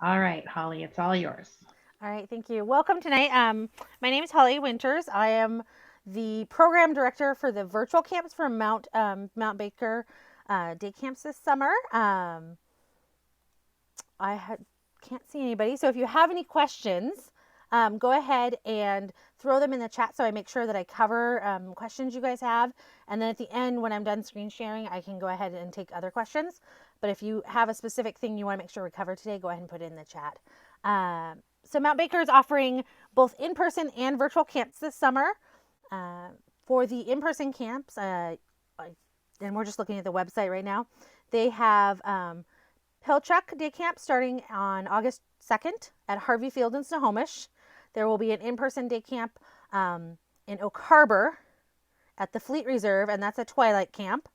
All right, Holly, it's all yours. All right, thank you. Welcome tonight. My name is Holly Winters. I am the program director for the virtual camps for Mount Baker day camps this summer. I can't see anybody, so if you have any questions, go ahead and throw them in the chat so I make sure that I cover questions you guys have. And then at the end, when I'm done screen sharing, I can go ahead and take other questions. But if you have a specific thing you want to make sure we cover today, go ahead and put it in the chat. So Mount Baker is offering both in-person and virtual camps this summer. Uh, for the in-person camps, and we're just looking at the website right now, they have Pilchuck Day Camp starting on August 2nd at Harvey Field in Snohomish. There will be an in-person day camp in Oak Harbor at the Fleet Reserve, and that's a twilight camp.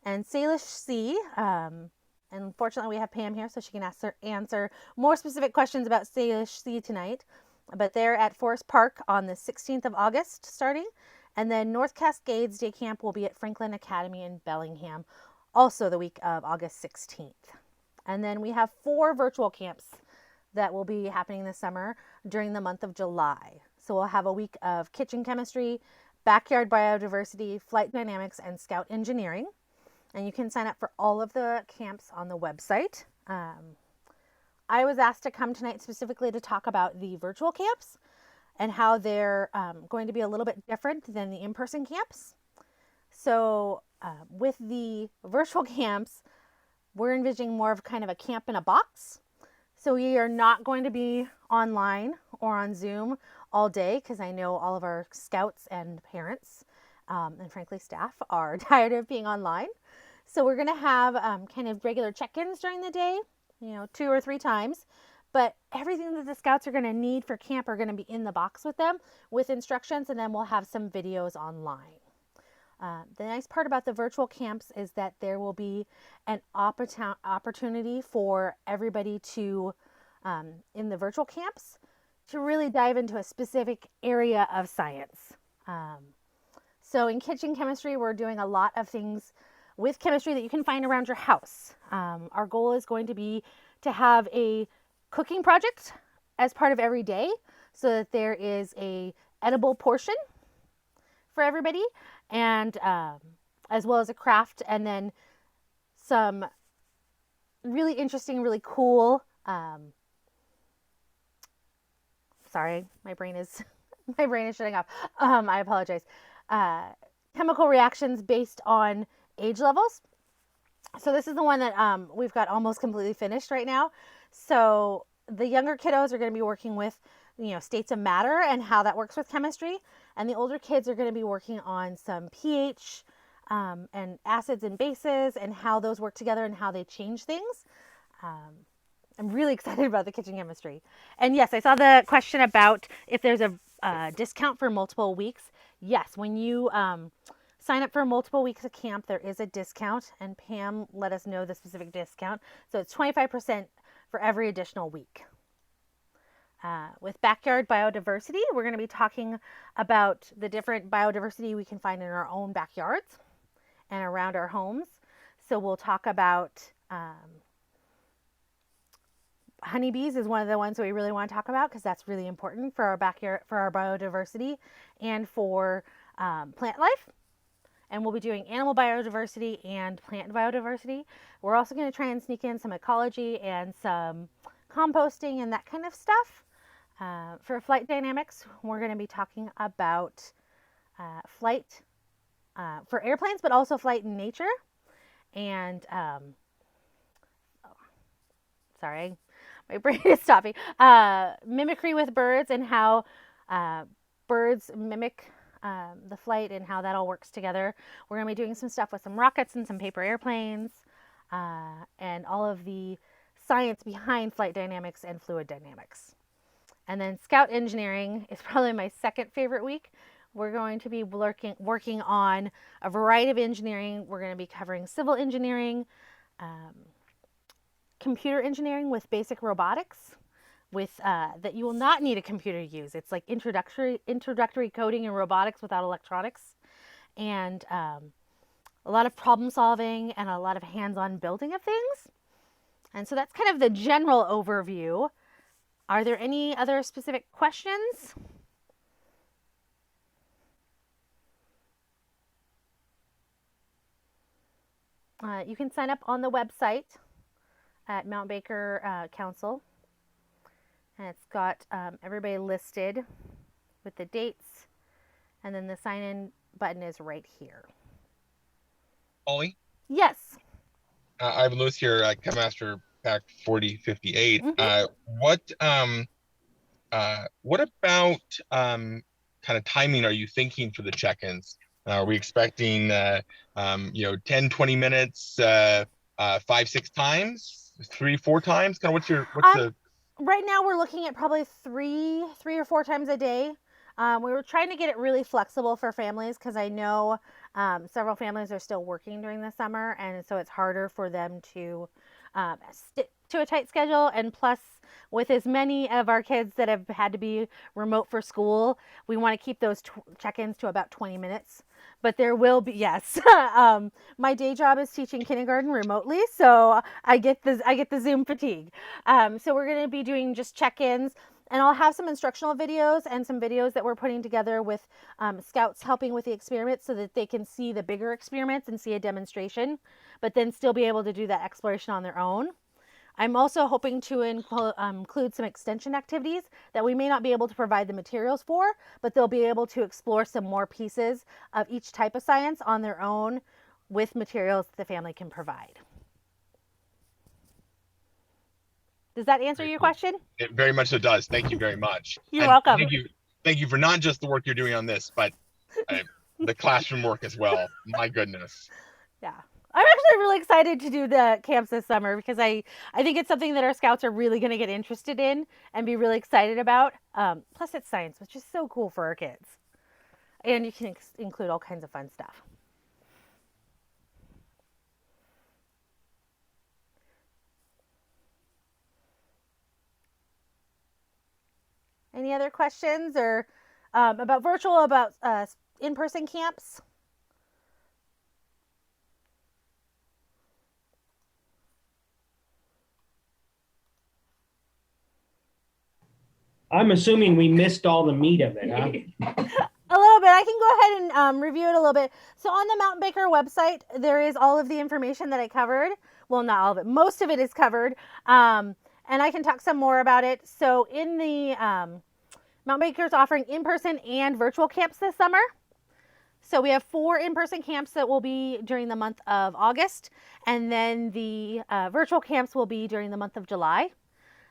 And Salish Sea, and unfortunately we have Pam here, so she can answer more specific questions about Salish Sea tonight. But they're at Forest Park on the 16th of August starting. And then North Cascades Day Camp will be at Franklin Academy in Bellingham, also the week of August 16th. And then we have 4 virtual camps that will be happening this summer during the month of July. So we'll have a week of kitchen chemistry, backyard biodiversity, flight dynamics, and scout engineering. And you can sign up for all of the camps on the website. I was asked to come tonight specifically to talk about the virtual camps and how they're going to be a little bit different than the in-person camps. So with the virtual camps, we're envisioning more of kind of a camp in a box. So we are not going to be online or on Zoom all day because I know all of our scouts and parents and frankly staff are tired of being online. So we're going to have kind of regular check-ins during the day, 2 or 3 times. But everything that the scouts are going to need for camp are going to be in the box with them with instructions, and then we'll have some videos online. The nice part about the virtual camps is that there will be an opportunity for everybody to, in the virtual camps, to really dive into a specific area of science. So in kitchen chemistry, we're doing a lot of things with chemistry that you can find around your house. Our goal is going to be to have a cooking project as part of every day so that there is a edible portion for everybody, and as well as a craft, and then some really interesting, really cool. Sorry, my brain is shutting off. I apologize. Chemical reactions based on age levels. So this is the one that we've got almost completely finished right now. So the younger kiddos are going to be working with states of matter and how that works with chemistry. And the older kids are going to be working on some pH and acids and bases and how those work together and how they change things. I'm really excited about the kitchen chemistry. And yes, I saw the question about if there's a discount for multiple weeks. Yes, when you sign up for multiple weeks of camp, there is a discount. And Pam let us know the specific discount. So it's 25% for every additional week. With backyard biodiversity, we're going to be talking about the different biodiversity we can find in our own backyards and around our homes. So we'll talk about honeybees is one of the ones that we really want to talk about because that's really important for our backyard, for our biodiversity, and for plant life. And we'll be doing animal biodiversity and plant biodiversity. We're also going to try and sneak in some ecology and some composting and that kind of stuff. For flight dynamics, we're going to be talking about flight for airplanes, but also flight in nature. And sorry, my brain is stopping. Mimicry with birds and how birds mimic the flight and how that all works together. We're going to be doing some stuff with some rockets and some paper airplanes and all of the science behind flight dynamics and fluid dynamics. And then scout engineering is probably my second favorite week. We're going to be working on a variety of engineering. We're going to be covering civil engineering, computer engineering with basic robotics, with that you will not need a computer to use. It's like introductory coding and robotics without electronics, and a lot of problem solving and a lot of hands-on building of things. And so that's kind of the general overview. Are there any other specific questions? You can sign up on the website at Mount Baker Council, and it's got everybody listed with the dates, and then the sign-in button is right here. Ollie? Yes. Ivan Lewis here, Cub Master Pack 4058. What about kind of timing are you thinking for the check-ins? Are we expecting 10, 20 minutes, 5-6 times, 3-4 times? Kind of what's the right now we're looking at probably three or four times a day. We were trying to get it really flexible for families because I know several families are still working during the summer, and so it's harder for them to stick to a tight schedule. And plus, with as many of our kids that have had to be remote for school, we want to keep those check-ins to about 20 minutes. But there will be, yes. My day job is teaching kindergarten remotely, so I get the Zoom fatigue. So we're going to be doing just check-ins, and I'll have some instructional videos and some videos that we're putting together with scouts helping with the experiments so that they can see the bigger experiments and see a demonstration, but then still be able to do that exploration on their own. I'm also hoping to include some extension activities that we may not be able to provide the materials for, but they'll be able to explore some more pieces of each type of science on their own with materials the family can provide. Does that answer your question? It very much so does. Thank you very much. You're welcome. Thank you for not just the work you're doing on this, but the classroom work as well. My goodness. Yeah. I'm actually really excited to do the camps this summer because I think it's something that our scouts are really going to get interested in and be really excited about. Plus, it's science, which is so cool for our kids. And you can include all kinds of fun stuff. Any other questions or about virtual, about in-person camps? I'm assuming we missed all the meat of it, huh? A little bit. I can go ahead and review it a little bit. So on the Mount Baker website, there is all of the information that I covered. Well, not all of it. Most of it is covered. And I can talk some more about it. So in the Mount Baker's offering in-person and virtual camps this summer. So we have 4 in-person camps that will be during the month of August. And then the virtual camps will be during the month of July.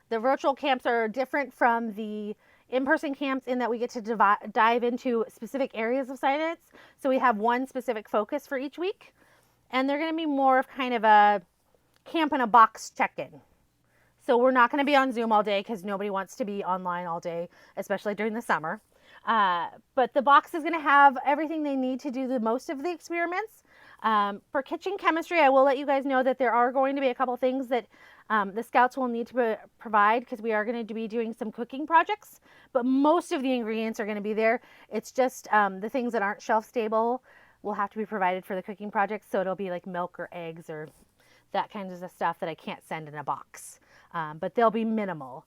The virtual camps are different from the in-person camps in that we get to dive into specific areas of science. So we have one specific focus for each week. And they're going to be more of kind of a camp in a box check-in. So we're not going to be on Zoom all day because nobody wants to be online all day, especially during the summer. But the box is going to have everything they need to do the most of the experiments. For kitchen chemistry, I will let you guys know that there are going to be a couple things that the scouts will need to provide because we are going to be doing some cooking projects, but most of the ingredients are going to be there. It's just the things that aren't shelf stable will have to be provided for the cooking projects. So it'll be like milk or eggs or that kind of stuff that I can't send in a box, but they'll be minimal.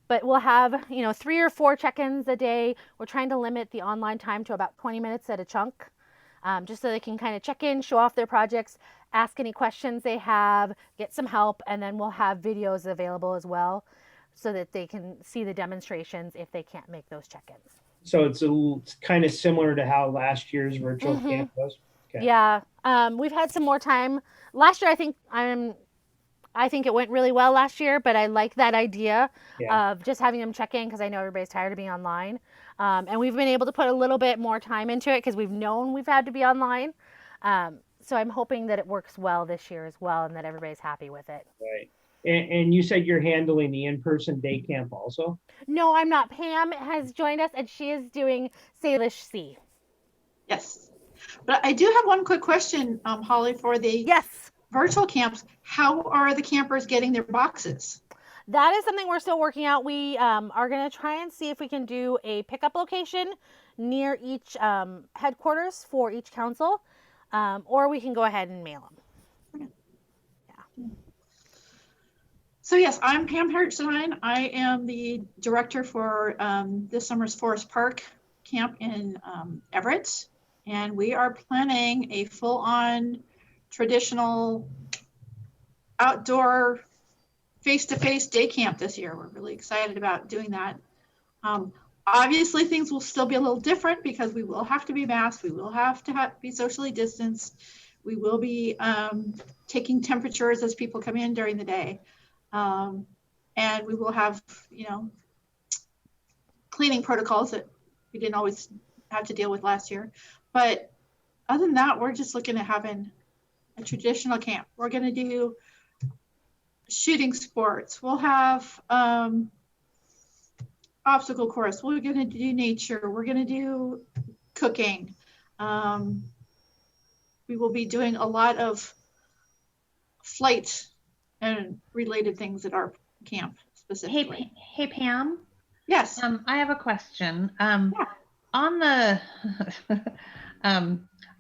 But we'll have 3 or 4 check-ins a day. We're trying to limit the online time to about 20 minutes at a chunk. Just so they can kind of check in, show off their projects, ask any questions they have, get some help, and then we'll have videos available as well so that they can see the demonstrations if they can't make those check-ins. So it's kind of similar to how last year's virtual camp was? Okay. Yeah. We've had some more time. Last year, I think it went really well last year, but I like that idea of just having them check in because I know everybody's tired of being online. And we've been able to put a little bit more time into it because we've known we've had to be online. So I'm hoping that it works well this year as well and that everybody's happy with it. Right. And you said you're handling the in-person day camp also? No, I'm not. Pam has joined us and she is doing Salish Sea. Yes. But I do have one quick question, Holly, for the virtual camps. How are the campers getting their boxes? That is something we're still working out. We are going to try and see if we can do a pickup location near each headquarters for each council, or we can go ahead and mail them. Yeah. So yes, I'm Pam Hartstein. I am the director for this summer's Forest Park camp in Everett. And we are planning a full-on traditional outdoor face-to-face day camp this year. We're really excited about doing that. Obviously, things will still be a little different because we will have to be masked. We will have to be socially distanced. We will be taking temperatures as people come in during the day. And we will have, cleaning protocols that we didn't always have to deal with last year. But other than that, we're just looking at having a traditional camp. We're going to do shooting sports. We'll have obstacle course. We're going to do nature. We're going to do cooking. We will be doing a lot of flight and related things at our camp specifically. Hey Pam. Yes. I have a question. Yeah. On the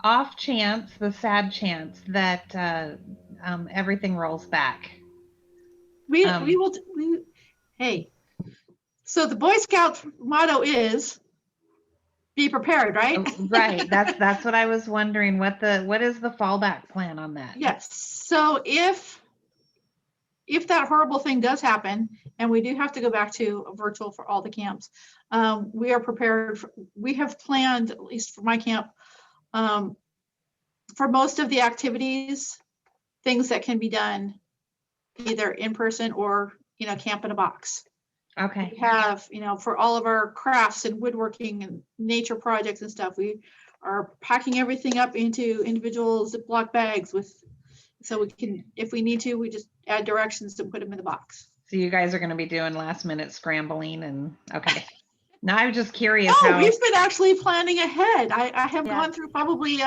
off chance, the sad chance that everything rolls back. Hey, so the Boy Scout motto is be prepared, right? Right. That's what I was wondering. What is the fallback plan on that? Yes. So if that horrible thing does happen and we do have to go back to virtual for all the camps, we are prepared. We have planned, at least for my camp, for most of the activities, things that can be done either in person or, camp in a box. Okay. We have, for all of our crafts and woodworking and nature projects and stuff, we are packing everything up into individual Ziploc bags so we can, if we need to, we just add directions to put them in the box. So you guys are going to be doing last minute scrambling and okay. Now I'm just curious. We've been actually planning ahead. I have gone through probably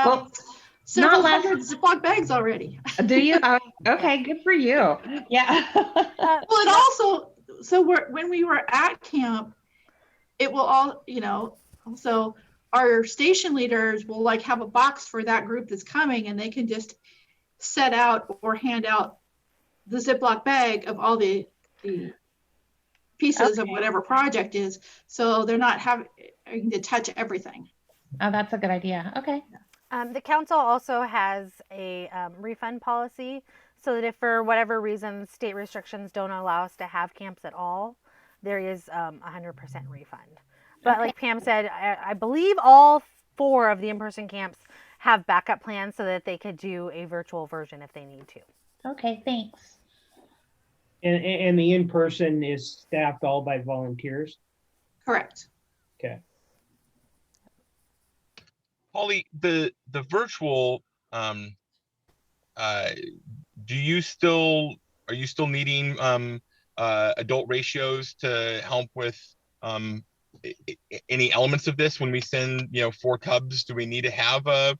several hundred Ziploc bags already. Do you? Okay, good for you. Yeah. Well, it also, when we were at camp, it will all, so our station leaders will have a box for that group that's coming, and they can just set out or hand out the Ziploc bag of all the pieces of whatever project is. So they're not having to touch everything. Oh, that's a good idea. Okay. The council also has a refund policy so that if for whatever reason state restrictions don't allow us to have camps at all, there is 100% refund. But like Pam said, I believe all 4 of the in-person camps have backup plans so that they could do a virtual version if they need to. Okay, thanks. And the in-person is staffed all by volunteers? Correct. Okay. Holly, the virtual, are you still needing adult ratios to help with any elements of this when we send 4 cubs? Do we need to have a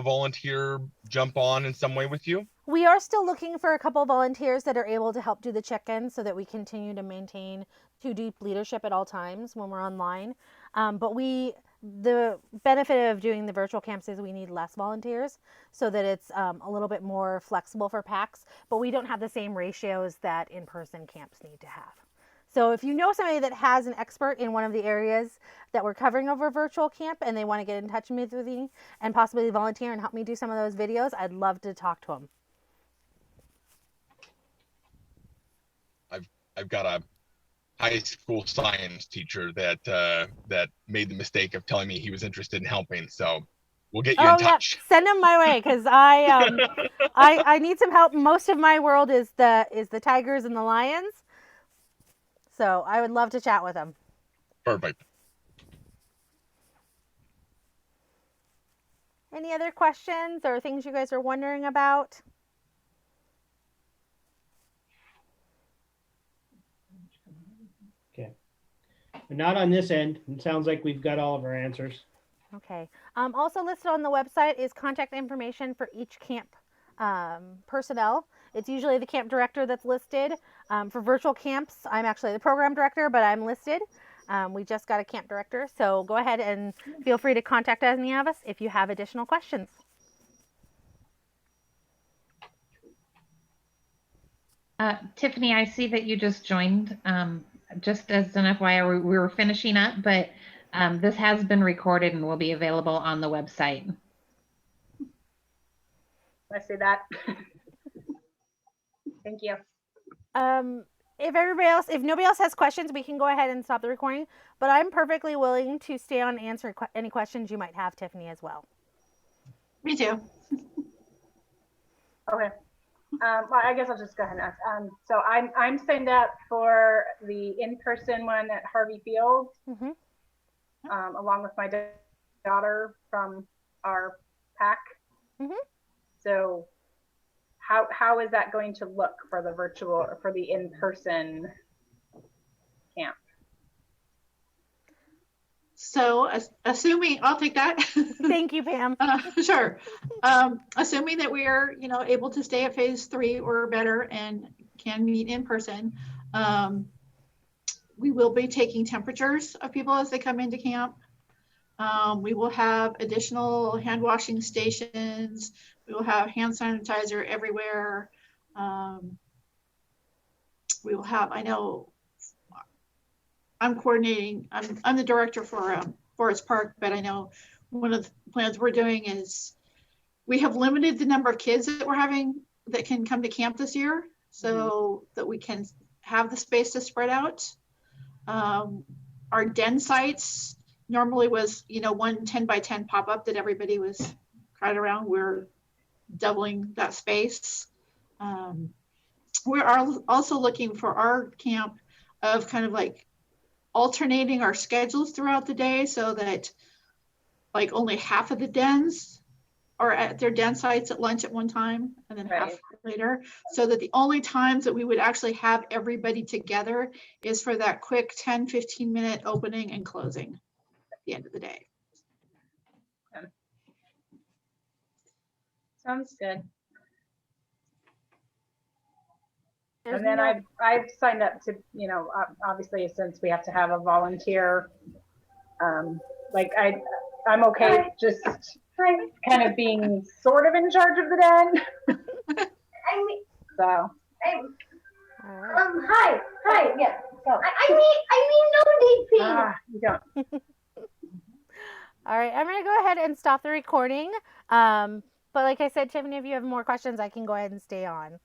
volunteer jump on in some way with you? We are still looking for a couple of volunteers that are able to help do the check-in so that we continue to maintain 2 deep leadership at all times when we're online. But the benefit of doing the virtual camps is we need less volunteers so that it's a little bit more flexible for packs, but we don't have the same ratios that in-person camps need to have. So if you know somebody that has an expert in one of the areas that we're covering over virtual camp and they want to get in touch with me and possibly volunteer and help me do some of those videos, I'd love to talk to them. I've got a high school science teacher that made the mistake of telling me he was interested in helping. So we'll get you in touch. Yeah. Send them my way because I need some help. Most of my world is the tigers and the lions. So I would love to chat with them. Perfect. Any other questions or things you guys are wondering about? Okay. But not on this end. It sounds like we've got all of our answers. Okay. Also listed on the website is contact information for each camp personnel. It's usually the camp director that's listed. For virtual camps, I'm actually the program director, but I'm listed. We just got a camp director, so go ahead and feel free to contact any of us if you have additional questions. Tiffany, I see that you just joined. Just as an FYI, we were finishing up, but this has been recorded and will be available on the website. I see that. Thank you. If nobody else has questions, we can go ahead and stop the recording. But I'm perfectly willing to stay on and answer any questions you might have, Tiffany, as well. Me too. Okay. Well, I guess I'll just go ahead and ask. So I'm signed up for the in-person one at Harvey Field, along with my daughter from our pack. So how is that going to look for the virtual or for the in-person camp? So assuming, I'll take that. Thank you, Pam. Sure. Assuming that we are, able to stay at phase 3 or better and can meet in person, we will be taking temperatures of people as they come into camp. We will have additional hand washing stations. We will have hand sanitizer everywhere. We will have, I know, I'm coordinating, I'm the director for Forest Park, but I know one of the plans we're doing is we have limited the number of kids that we're having that can come to camp this year so that we can have the space to spread out. Our den sites normally was, one 10 by 10 pop-up that everybody was crowded around. We're doubling that space. We are also looking for our camp of kind of like alternating our schedules throughout the day so that like only half of the dens are at their den sites at lunch at one time and then half later, so that the only times that we would actually have everybody together is for that quick 10-15 minute opening and closing at the end of the day. Sounds good. And then I've signed up to, obviously since we have to have a volunteer, like I'm okay just kind of being sort of in charge of the den. So. Hi, yeah. Go. I mean no dating. You don't. All right, I'm gonna go ahead and stop the recording. But like I said, Tiffany, if you have more questions, I can go ahead and stay on.